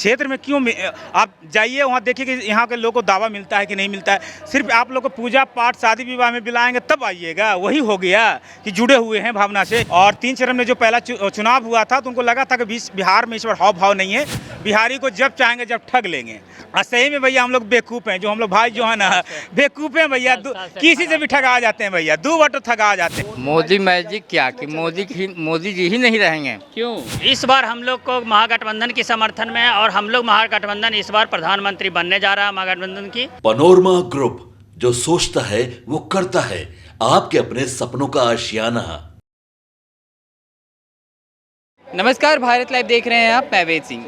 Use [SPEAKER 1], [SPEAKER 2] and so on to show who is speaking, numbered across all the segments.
[SPEAKER 1] क्षेत्र में क्यों आप जाइए वहाँ देखिए कि यहाँ के लोगों को दावा मिलता है कि नहीं मिलता है। सिर्फ आप लोग को पूजा पाठ शादी विवाह में बुलाएंगे तब आइएगा, वही हो गया कि जुड़े हुए हैं भावना से। और 3 चरण में जो पहला चुनाव हुआ था तो उनको लगा था कि बिहार में इस बार हाव भाव नहीं है, बिहारी को जब चाहेंगे जब ठग लेंगे। और सही में भैया हम लोग बेवकूफ़ हैं, जो हम लोग भाई जो है ना बेवकूफ़ हैं भैया, किसी से भी ठगा जाते हैं भैया, 2 बार तो ठगा जाते हैं।
[SPEAKER 2] मोदी मैजिक क्या कि मोदी जी ही नहीं रहेंगे।
[SPEAKER 3] क्यों? इस बार हम लोग को महागठबंधन के समर्थन में, और हम लोग महागठबंधन इस बार प्रधानमंत्री बनने जा रहा है महागठबंधन की।
[SPEAKER 4] पनोरमा ग्रुप, जो सोचता है वो करता है, आपके अपने सपनों का आशियाना।
[SPEAKER 2] नमस्कार, भारत लाइव देख रहे हैं आप, मैं वेद सिंह।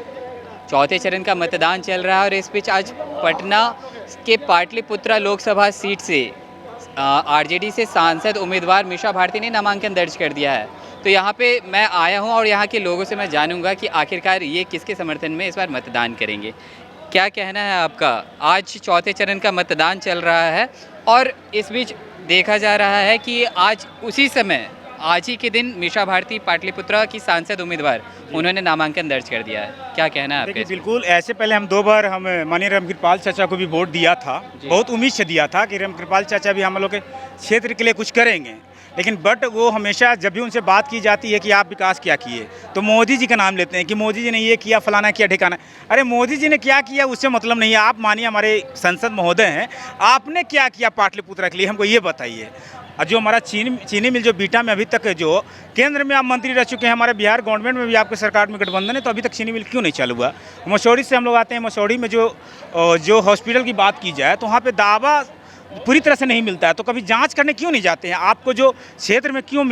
[SPEAKER 2] चौथे चरण का मतदान चल रहा है और इस बीच आज पटना के पाटलिपुत्रा लोकसभा सीट से आरजेडी से सांसद उम्मीदवार मीसा भारती ने नामांकन दर्ज कर दिया है। तो यहाँ पे मैं आया हूँ और यहाँ के लोगों से मैं जानूंगा कि आखिरकार ये किसके समर्थन में इस बार मतदान करेंगे। क्या कहना है आपका? आज चौथे चरण का मतदान चल रहा है और इस बीच देखा जा रहा है कि आज उसी समय, आज ही के दिन मीसा भारती पाटलिपुत्रा की सांसद उम्मीदवार, उन्होंने नामांकन दर्ज कर दिया है। क्या कहना है आपके?
[SPEAKER 1] बिल्कुल, ऐसे पहले हम 2 बार हम माननीय रामकृपाल चाचा को भी वोट दिया था, बहुत उम्मीद से दिया था कि रामकृपाल चाचा भी हम लोग के क्षेत्र के लिए कुछ करेंगे। लेकिन बट वो हमेशा जब भी उनसे बात की जाती है कि आप विकास क्या किए, तो मोदी जी का नाम लेते हैं कि मोदी जी ने ये किया, फलाना किया, ठिकाना। अरे मोदी जी ने क्या किया उससे मतलब नहीं है। आप मानिए हमारे संसद महोदय हैं, आपने क्या किया पाटलिपुत्रा के लिए, हमको ये बताइए। और जो हमारा चीनी मिल जो बीटा में अभी तक जो केंद्र में आप मंत्री रह चुके हैं, हमारे बिहार गवर्नमेंट में भी आपके सरकार में गठबंधन है, तो अभी तक चीनी मिल क्यों नहीं चालू हुआ? मसौड़ी से हम लोग आते हैं, मसौड़ी में जो हॉस्पिटल की बात की जाए तो वहाँ पे दावा पूरी तरह से नहीं मिलता है, तो कभी जांच करने क्यों नहीं जाते हैं? आपको जो क्षेत्र में क्यों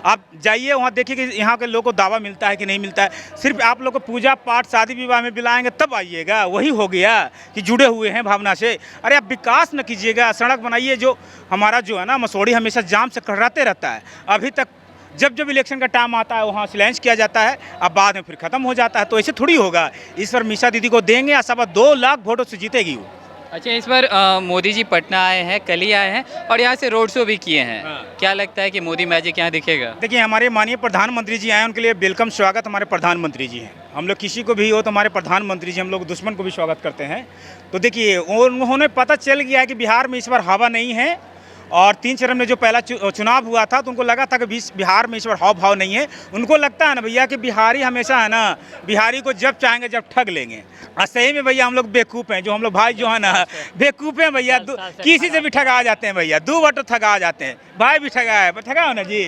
[SPEAKER 1] आप जाइए वहाँ देखिए कि यहाँ के लोगों को दावा मिलता है कि नहीं मिलता है। सिर्फ आप लोग को पूजा पाठ शादी विवाह में बुलाएंगे तब आइएगा, वही हो गया कि जुड़े हुए हैं भावना से। अरे आप विकास न कीजिएगा, सड़क बनाइए। जो हमारा जो है ना मसौड़ी हमेशा जाम से कराते रहता है, अभी तक जब जब इलेक्शन का टाइम आता है वहाँ सिलेंस किया जाता है, अब बाद में फिर ख़त्म हो जाता है। तो ऐसे थोड़ी होगा। इस बार मीसा दीदी को देंगे, 2 लाख वोटों से जीतेगी वो।
[SPEAKER 2] अच्छा, इस बार मोदी जी पटना आए हैं, कल ही आए हैं और यहाँ से रोड शो भी किए हैं। क्या लगता है कि मोदी मैजिक यहाँ दिखेगा? देखिए,
[SPEAKER 1] हमारे माननीय प्रधानमंत्री जी आए, उनके लिए वेलकम स्वागत हमारे प्रधानमंत्री जी हैं। हम लोग किसी को भी हो तो हमारे प्रधानमंत्री जी, हम लोग दुश्मन को भी स्वागत करते हैं। तो देखिए, उन्होंने पता चल गया है कि बिहार में इस बार हवा नहीं है, और 3 चरण में जो पहला चुनाव हुआ था तो उनको लगा था कि बिहार में इस बार हाव भाव नहीं है। उनको लगता है ना भैया कि बिहारी हमेशा है ना, बिहारी को जब चाहेंगे जब ठग लेंगे। और सही में भैया हम लोग बेवकूफ़ हैं, जो हम लोग भाई जो है ना बेवकूफ़ हैं भैया, किसी से भी ठगा जाते हैं भैया, 2 बार तो ठगा जाते हैं। भाई भी ठगा है, ठगा हो ना जी।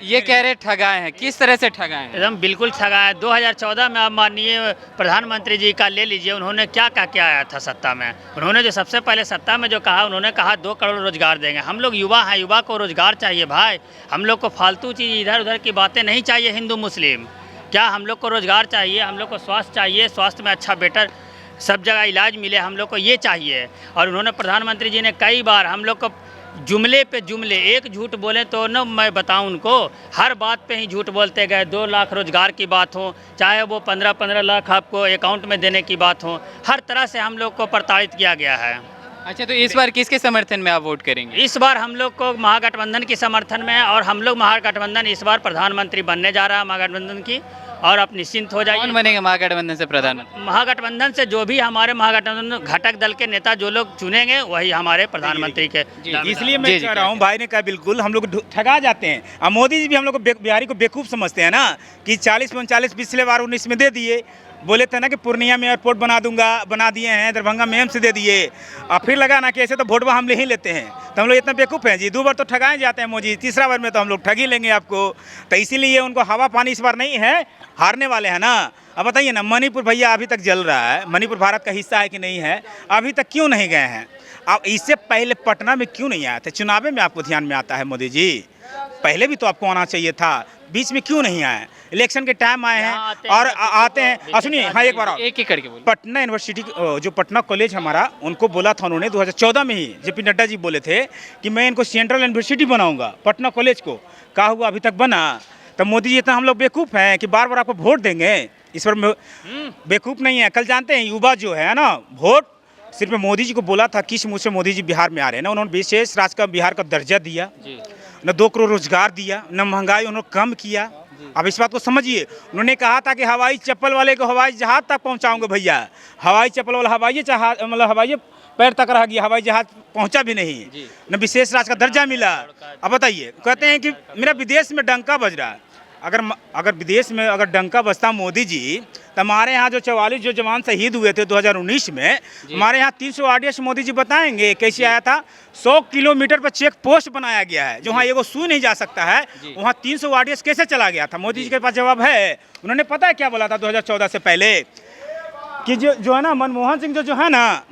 [SPEAKER 2] ये कह रहे ठगाए हैं, किस तरह से ठगाए हैं?
[SPEAKER 3] एकदम बिल्कुल ठगाए। 2014 में आप माननीय प्रधानमंत्री जी का ले लीजिए, उन्होंने क्या क्या आया था सत्ता में। उन्होंने जो सबसे पहले सत्ता में जो कहा, उन्होंने कहा 2 करोड़ रोजगार देंगे। हम लोग युवा हैं, युवा को रोजगार चाहिए भाई। हम लोग को फालतू चीज़ इधर उधर की बातें नहीं चाहिए। हिंदू मुस्लिम क्या, हम लोग को रोजगार चाहिए, हम लोग को स्वास्थ्य चाहिए, स्वास्थ्य में अच्छा बेटर सब जगह इलाज मिले, हम लोग को ये चाहिए। और उन्होंने प्रधानमंत्री जी ने कई बार हम लोग को जुमले पे जुमले, एक झूठ बोले तो न मैं बताऊं उनको, हर बात पे ही झूठ बोलते गए। 2 लाख रोजगार की बात हो, चाहे वो 15-15 लाख आपको अकाउंट में देने की बात हो, हर तरह से हम लोग को प्रताड़ित किया गया है।
[SPEAKER 2] अच्छा, तो इस बार किसके समर्थन में आप वोट करेंगे?
[SPEAKER 3] इस बार हम लोग को महागठबंधन के समर्थन में, और हम लोग महागठबंधन इस बार प्रधानमंत्री बनने जा रहा है महागठबंधन की। और आप निश्चिंत हो जाइए।
[SPEAKER 2] कौन बनेगा महागठबंधन से प्रधानमंत्री?
[SPEAKER 3] महागठबंधन से जो भी हमारे महागठबंधन घटक दल के नेता जो लोग चुनेंगे वही हमारे प्रधानमंत्री के।
[SPEAKER 1] इसलिए मैं कह रहा हूँ, भाई ने कहा बिल्कुल हम लोग ठगा जाते हैं। अब मोदी जी भी हम लोग बिहारी को बेवकूफ़ समझते हैं ना, कि 40-39 पिछले बार 19 में दे दिए। बोले थे ना कि पूर्णिया में एयरपोर्ट बना दिए हैं, दरभंगा में एम्स दे दिए, और फिर लगा ना कि ऐसे तो वोट हम ले ही लेते हैं। तो हम लोग इतना बेवकूफ़ हैं जी, 2 बार तो ठगाए जाते हैं मोदी, 3रा बार में तो हम लोग ठग ही लेंगे आपको। तो इसीलिए उनको हवा पानी इस बार नहीं है, हारने वाले हैं ना। अब बताइए ना, मणिपुर भैया अभी तक जल रहा है, मणिपुर भारत का हिस्सा है कि नहीं है? अभी तक क्यों नहीं गए हैं? अब इससे पहले पटना में क्यों नहीं आए थे? चुनाव में आपको ध्यान में आता है मोदी जी, पहले भी तो आपको आना चाहिए था, बीच में क्यों नहीं आए? इलेक्शन के टाइम आए हैं और आते हैं। सुनिए, हाँ एक बार
[SPEAKER 2] एक ही करके बोलिए।
[SPEAKER 1] पटना यूनिवर्सिटी जो पटना कॉलेज हमारा, उनको बोला था उन्होंने 2014 में ही, जेपी नड्डा जी बोले थे कि मैं इनको सेंट्रल यूनिवर्सिटी बनाऊंगा, पटना कॉलेज को। कहा हुआ अभी तक बना? तब मोदी जी इतना हम लोग बेवकूफ़ हैं कि बार बार आपको वोट देंगे? इस पर बेवकूफ़ नहीं है। कल जानते हैं युवा जो है ना, वोट सिर्फ मोदी जी को बोला था, किस मुँह से मोदी जी बिहार में आ रहे हैं ना। उन्होंने विशेष राज्य का बिहार का दर्जा दिया, न 2 करोड़ रोजगार दिया, न महंगाई उन्होंने कम किया। अब इस बात को समझिए। उन्होंने कहा था कि हवाई चप्पल वाले को हवाई जहाज तक पहुंचाऊंगे भैया, हवाई चप्पल वाला हवाई जहाज मतलब हवाई पैर तक रह गया, हवाई जहाज पहुंचा भी नहीं, न विशेष राज्य का दर्जा मिला। अब बताइए, कहते हैं कि मेरा विदेश में डंका बज रहा है। अगर विदेश में अगर डंका बजता मोदी जी, तो हमारे यहाँ जो 44 जो जवान शहीद हुए थे 2019 में, हमारे यहाँ 300 RDS मोदी जी बताएंगे कैसे आया था। 100 किलोमीटर पर चेक पोस्ट बनाया गया है, जो वहाँ एगो सुई नहीं जा सकता है, वहाँ 300 RDS कैसे चला गया था। मोदी जी के पास जवाब है। उन्होंने पता है क्या बोला था 2014 से पहले, कि जो है ना मनमोहन सिंह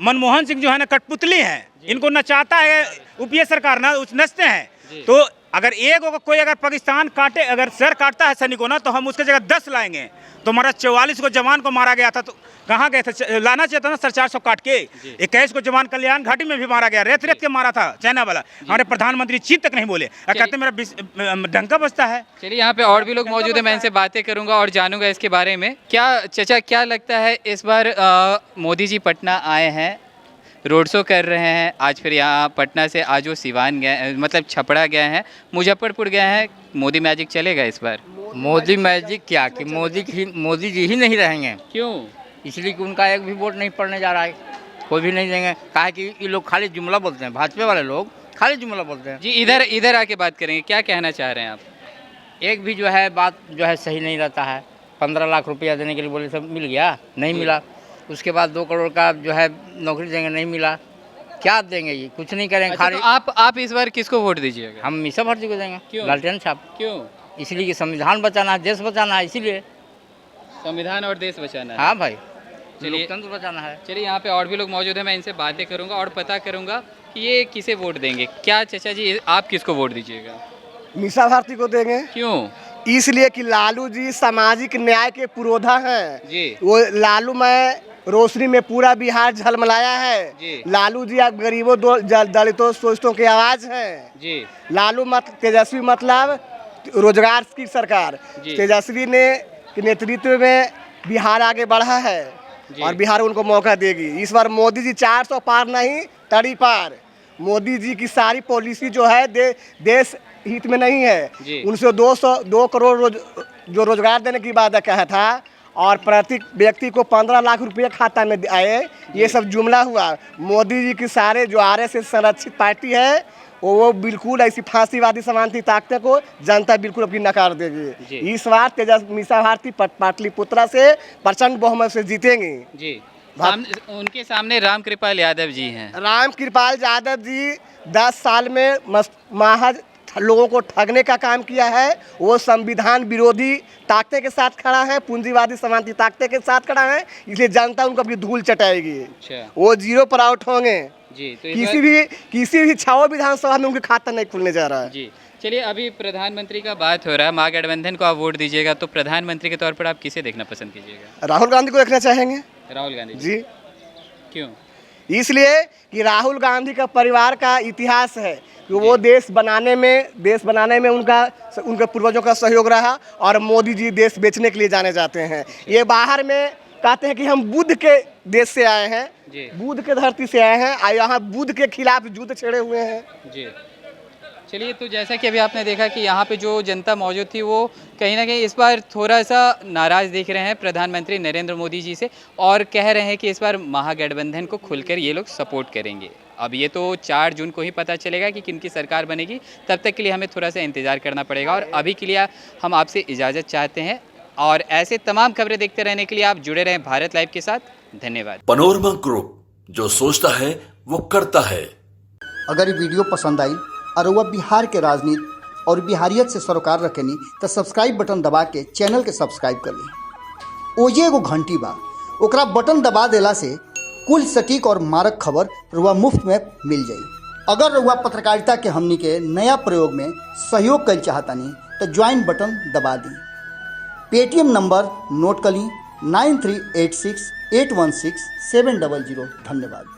[SPEAKER 1] मनमोहन सिंह जो है ना कठपुतली हैं, इनको नचाता है UPA सरकार ना, नचते हैं। तो अगर कोई अगर पाकिस्तान काटे, अगर सर काटता है सैनिकों ना, तो हम उसके जगह 10 लाएंगे। तो हमारा 44 को जवान को मारा गया था, तो कहाँ गए थे? लाना चाहिए था ना सर 400 काट के। 21 को जवान कल्याण घाटी में भी मारा गया, रेत के मारा था चाइना वाला। हमारे प्रधानमंत्री चीज तक नहीं बोले, कहते मेरा डंका बजता है।
[SPEAKER 2] चलिए, यहाँ पे और भी लोग मौजूद हैं, मैं इनसे बातें करूंगा और जानूंगा इसके बारे में। क्या चाचा, क्या लगता है इस बार मोदी जी पटना आए हैं, रोड शो कर रहे हैं, आज फिर यहाँ पटना से आज वो सिवान गए, मतलब छपरा गए हैं, मुजफ्फरपुर गए हैं, मोदी मैजिक चलेगा इस बार?
[SPEAKER 5] मोदी मैजिक क्या कि मोदी जी ही नहीं रहेंगे।
[SPEAKER 2] क्यों?
[SPEAKER 5] इसलिए कि उनका एक भी वोट नहीं पड़ने जा रहा है, कोई भी नहीं देंगे। कहा कि ये लोग खाली जुमला बोलते हैं, भाजपा वाले लोग खाली जुमला बोलते हैं।
[SPEAKER 2] जी, इधर आके बात करेंगे, क्या कहना चाह रहे हैं आप?
[SPEAKER 5] एक भी जो है बात जो है सही नहीं रहता है। 15 लाख रुपया देने के लिए बोले, सब मिल गया, नहीं मिला। उसके बाद 2 करोड़ का जो है नौकरी देंगे, नहीं मिला। क्या देंगे, ये कुछ नहीं करेंगे।
[SPEAKER 2] अच्छा,
[SPEAKER 5] खाली
[SPEAKER 2] तो आप इस बार किसको वोट दीजिएगा?
[SPEAKER 5] हम मीसा भारती को देंगे।
[SPEAKER 2] क्यों?
[SPEAKER 5] लालटेन छाप।
[SPEAKER 2] क्यों?
[SPEAKER 5] इसलिए कि संविधान बचाना है, देश बचाना है, इसीलिए।
[SPEAKER 2] संविधान और देश बचाना है।
[SPEAKER 5] हाँ भाई,
[SPEAKER 2] चलिए,
[SPEAKER 5] लोकतंत्र बचाना है।
[SPEAKER 2] चलिए, यहाँ पे और भी लोग मौजूद हैं, मैं इनसे बातें करूंगा और पता करूंगा कि ये किसे वोट देंगे। क्या चाचा जी, आप किसको वोट दीजिएगा?
[SPEAKER 6] मीसा भारती को देंगे।
[SPEAKER 2] क्यों?
[SPEAKER 6] इसलिए कि लालू जी सामाजिक न्याय के पुरोधा हैं
[SPEAKER 2] जी।
[SPEAKER 6] वो लालू में रोशनी में पूरा बिहार झलमलाया है
[SPEAKER 2] जी।
[SPEAKER 6] लालू जी आप गरीबों दलितों शोषितों की आवाज हैं
[SPEAKER 2] जी।
[SPEAKER 6] लालू तेजस्वी मतलब रोजगार की सरकार। तेजस्वी ने के नेतृत्व में बिहार आगे बढ़ा है और बिहार उनको मौका देगी। इस बार मोदी जी 400 पार नहीं, तड़ी पार। मोदी जी की सारी पॉलिसी जो है देश हित में नहीं है। उनसे 2 करोड़ जो रोजगार देने की बात कहा था और प्रति व्यक्ति को 15 लाख रुपये खाता में आए, ये सब जुमला हुआ। मोदी जी की सारे जो RSS संरक्षित पार्टी है वो बिल्कुल ऐसी फांसीवादी समानती ताकते को जनता बिल्कुल अपनी नकार देगी। इस बार तेजस्वी मीसा भारती पाटलिपुत्रा से प्रचंड बहुमत से जीतेंगे।
[SPEAKER 2] जी। उनके सामने राम कृपाल यादव जी हैं।
[SPEAKER 6] राम कृपाल यादव जी 10 साल में महज लोगों को ठगने का काम किया है। वो संविधान विरोधी ताकते के साथ खड़ा है, पूंजीवादी समानती ताकते के साथ खड़ा है, इसलिए जनता उनको अपनी धूल चटाएगी। वो 0 पर आउट होंगे जी। तो किसी भी 6 विधानसभा में उनके खाता नहीं खुलने जा रहा है
[SPEAKER 2] जी। चलिए, अभी प्रधानमंत्री का बात हो रहा है, महागठबंधन को आप वोट दीजिएगा, तो प्रधानमंत्री के तौर पर आप किसे देखना पसंद कीजिएगा?
[SPEAKER 6] राहुल गांधी को देखना चाहेंगे।
[SPEAKER 2] राहुल गांधी
[SPEAKER 6] जी।
[SPEAKER 2] क्यों?
[SPEAKER 6] इसलिए कि राहुल गांधी का परिवार का इतिहास है कि वो देश बनाने में उनके पूर्वजों का सहयोग रहा और मोदी जी देश बेचने के लिए जाने जाते हैं। ये बाहर में कहते हैं कि हम बुद्ध के देश से आए हैं, बुद्ध के धरती से आए हैं और यहाँ बुद्ध के खिलाफ युद्ध छेड़े हुए हैं
[SPEAKER 2] जी। चलिए, तो जैसा कि अभी आपने देखा कि यहाँ पे जो जनता मौजूद थी वो कहीं ना कहीं इस बार थोड़ा सा नाराज़ दिख रहे हैं प्रधानमंत्री नरेंद्र मोदी जी से और कह रहे हैं कि इस बार महागठबंधन को खुलकर ये लोग सपोर्ट करेंगे। अब ये तो 4 जून को ही पता चलेगा कि किनकी सरकार बनेगी, तब तक के लिए हमें थोड़ा सा इंतज़ार करना पड़ेगा। और अभी के लिए हम आपसे इजाज़त चाहते हैं और ऐसे तमाम खबरें देखते रहने के लिए आप जुड़े रहें भारत लाइव के साथ। धन्यवाद।
[SPEAKER 4] पनोरमा ग्रुप, जो सोचता है वो करता है।
[SPEAKER 7] अगर ये वीडियो पसंद आई और वह बिहार के राजनीति और बिहारियत से सरोकार रखेनी तो सब्सक्राइब बटन दबा के चैनल के सब्सक्राइब कर ली। ओजे एगो घंटी बा, ओकरा बटन दबा देला से कुल सटीक और मारक खबर रुआ मुफ्त में मिल जाई। अगर रुआ पत्रकारिता के हमनी के नया प्रयोग में सहयोग कर चाहतानी तो ज्वाइन बटन दबा दी। पेटीएम नंबर नोट कर ली 9386 816 700। धन्यवाद।